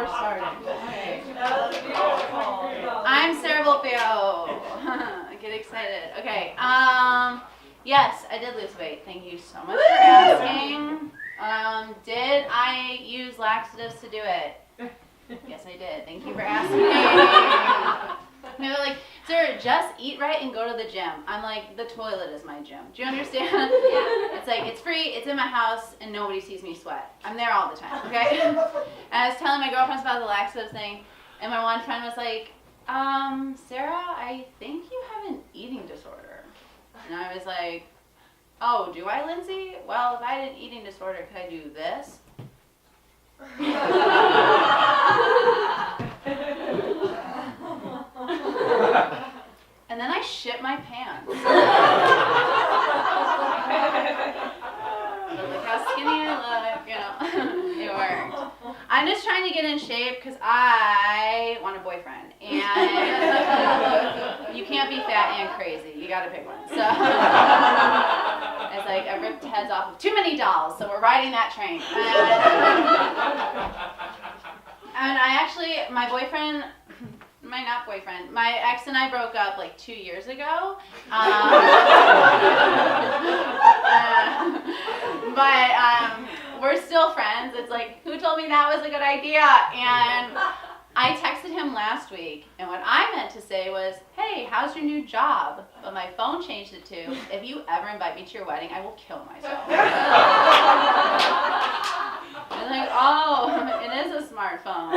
starting. Okay. I'm Sarah Vulpio. Get excited. Okay. Yes, I did lose weight. Thank you so much for asking. Did I use laxatives to do it? Yes, I did. Thank you for asking. They were like, Sarah, just eat right and go to the gym. I'm like, the toilet is my gym. Do you understand? Yeah. It's like, it's free, it's in my house, and nobody sees me sweat. I'm there all the time, okay? And I was telling my girlfriends about the laxatives thing, and my one friend was like, Sarah, I think you have an eating disorder. And I was like, oh, do I, Lindsay? Well, if I had an eating disorder, could I do this? And then I shit my pants. Look how skinny I look, you know. It worked. I'm just trying to get in shape because I want a boyfriend. And you can't be fat and crazy. You got to pick one. So it's like I ripped heads off of too many dolls, so we're riding that train. And I actually, my ex and I broke up like 2 years ago. But we're still friends. It's like, who told me that was a good idea? And I texted him last week, and what I meant to say was, hey, how's your new job? But my phone changed it to, if you ever invite me to your wedding, I will kill myself. I was like, oh, it is a smartphone.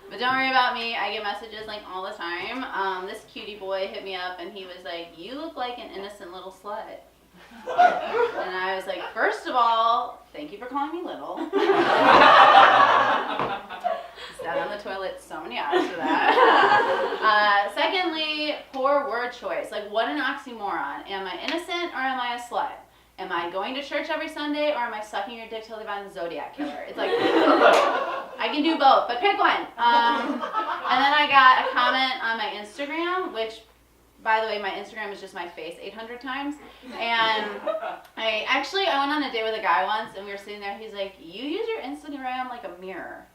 But don't worry about me. I get messages like all the time. This cutie boy hit me up and he was like, you look like an innocent little slut. And I was like, first of all, thank you for calling me little. Sat on the toilet so many hours for that. Secondly, poor word choice. Like, what an oxymoron. Am I innocent or am I a slut? Am I going to church every Sunday or am I sucking your dick till they find the Zodiac Killer? It's like, I can do both, but pick one. And then I got a comment on my Instagram, which, by the way, my Instagram is just my face 800 times. And I went on a date with a guy once and we were sitting there. He's like, you use your Instagram like a mirror.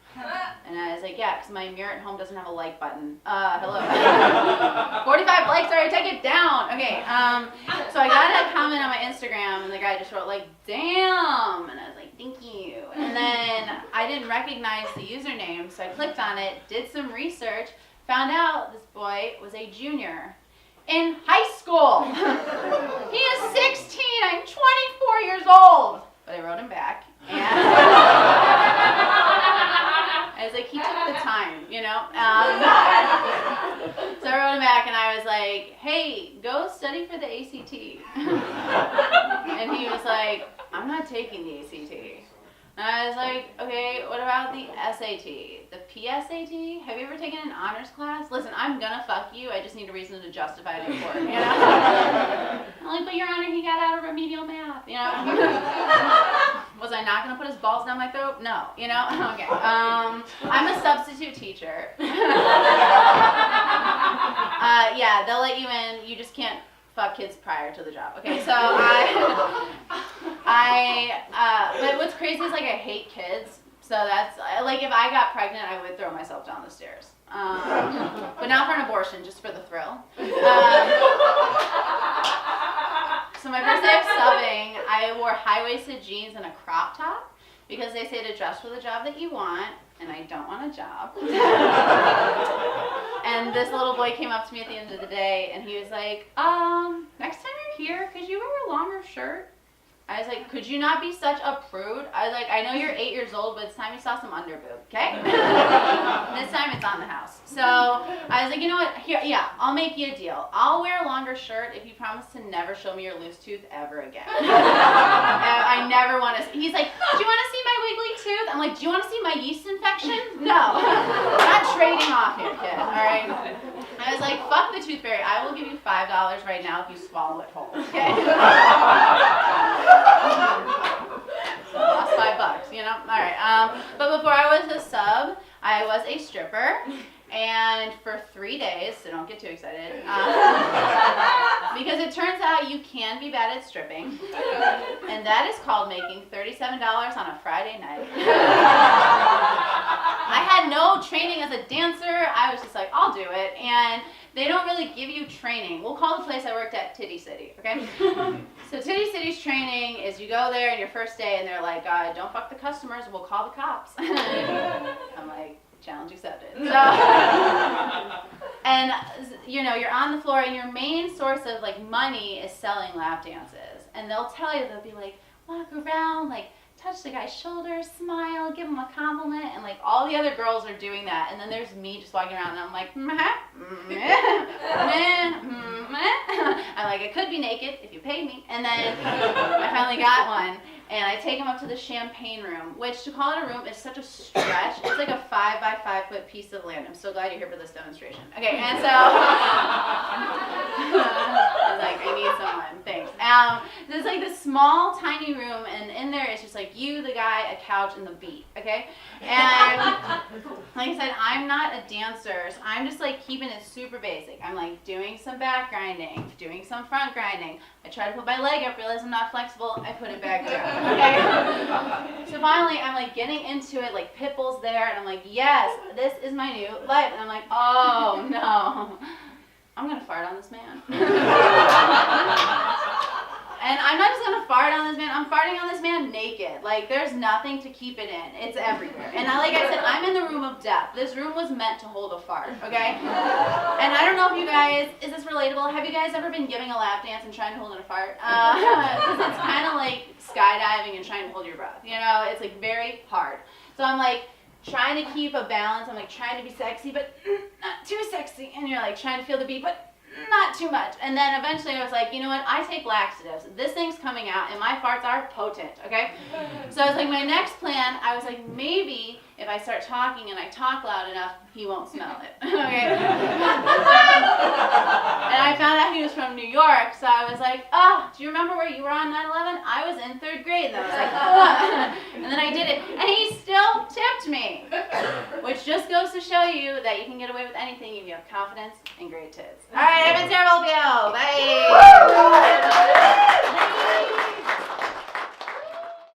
And I was like, yeah, because my mirror at home doesn't have a like button. Hello. 45 likes already, take it down. Okay, so I got a comment on my Instagram, and the guy just wrote, like, damn. And I was like, thank you. And then I didn't recognize the username, so I clicked on it, did some research, found out this boy was a junior in high school. He is 16. I'm 24 years old. But I wrote him back, and I was like, he took the time, you know? So I wrote him back and I was like, hey, go study for the ACT. And he was like, I'm not taking the ACT. And I was like, okay, what about the SAT? The PSAT? Have you ever taken an honors class? Listen, I'm gonna fuck you. I just need a reason to justify it in court, you know? I'm like, but Your Honor, he got out of remedial math, you know? Was I not gonna put his balls down my throat? No, you know? Okay. I'm a substitute teacher. Yeah, they'll let you in. You just can't fuck kids prior to the job. Okay, so but what's crazy is, like, I hate kids. So that's, like, if I got pregnant, I would throw myself down the stairs. But not for an abortion, just for the thrill. So my first day of subbing, I wore high-waisted jeans and a crop top because they say to dress for the job that you want, and I don't want a job. And this little boy came up to me at the end of the day, and he was like, next time you're here, could you wear a longer shirt? I was like, could you not be such a prude? I was like, I know you're 8 years old, but it's time you saw some underboob, okay? This time it's on the house. So I was like, you know what? Here, yeah, I'll make you a deal. I'll wear a longer shirt if you promise to never show me your loose tooth ever again. I never want to. He's like, do you want to see my wiggly tooth? I'm like, do you want to see my yeast infection? No. We're not trading off here, kid, all right? I was like, fuck the tooth fairy. I will give you $5 right now if you swallow it whole, okay? Lost $5, you know? All right. But before I was a sub, I was a stripper. And for 3 days, so don't get too excited, because it turns out you can be bad at stripping, and that is called making $37 on a Friday night. I had no training as a dancer. I was just like, I'll do it. And they don't really give you training. We'll call the place I worked at Titty City, okay? So Titty City's training is you go there on your first day and they're like, don't fuck the customers, we'll call the cops. I'm like, challenge accepted. So, and you know, you're on the floor and your main source of like money is selling lap dances. And they'll tell you, they'll be like, walk around, like touch the guy's shoulder, smile, give him a compliment, and like all the other girls are doing that, and then there's me just walking around and I'm like, I'm like, I could be naked if you paid me. And then I finally got one. And I take him up to the champagne room, which to call it a room is such a stretch. It's like a 5 by 5 foot piece of land. I'm so glad you're here for this demonstration. Okay, and so I was like, I need someone, thanks. There's like this small, tiny room, and in there it's just like you, the guy, a couch, and the beat, okay? And like I said, I'm not a dancer, so I'm just like keeping it super basic. I'm like doing some back grinding, doing some front grinding. I try to put my leg up, realize I'm not flexible, I put it back down. Okay. So finally, I'm like getting into it, like Pitbull's there, and I'm like, yes, this is my new life. And I'm like, oh no, I'm gonna fart on this man. And I'm not just gonna fart on this man, I'm farting on this man naked. Like, there's nothing to keep it in. It's everywhere. And like I said, I'm in the room of death. This room was meant to hold a fart, okay? And I don't know if you guys, is this relatable? Have you guys ever been giving a lap dance and trying to hold in a fart? It's kind of like skydiving and trying to hold your breath. You know, it's like very hard. So I'm like trying to keep a balance. I'm like trying to be sexy, but not too sexy. And you're like trying to feel the beat, but not too much. And then eventually I was like, you know what, I take laxatives. This thing's coming out and my farts are potent, okay? So I was like, my next plan, I was like, maybe if I start talking and I talk loud enough, he won't smell it, okay? And I found out he was from New York, so I was like, oh, do you remember where you were on 9/11? I was in 3rd grade. And I was like, oh. And then I did it, and he still tipped me, which just goes to show you that you can get away with anything if you have confidence and great tits. All right, I've been Vulpio. Bye.